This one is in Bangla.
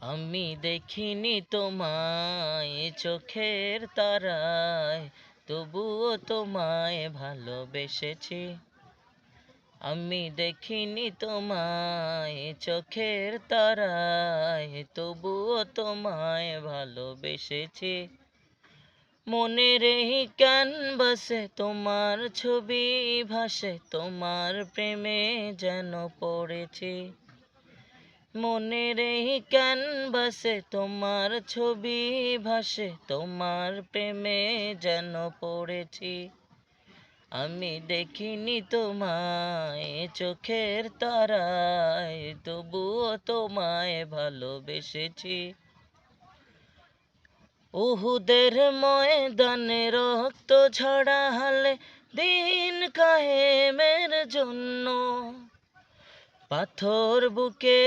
আমি দেখিনি তোমায় চোখের তারায়, তবুও তোমায় ভালোবেসেছি। আমি দেখিনি তোমায় চোখের তারায়, তবুও তোমায় ভালোবেসেছি। মনের এই ক্যানভাসে তোমার ছবি ভাসে, তোমার প্রেমে যেন পড়েছি। মনের এই ক্যানভাসে তোমার ছবি ভাসে, তোমার প্রেমে যেন পড়েছি। আমি দেখিনি তোমায় চোখের তারায়, তবুও তোমায় ভালোবেসেছি। উহুদের ময়দানে রক্ত ঝরালে দিন কায়েমের জন্য, পাথর বুকে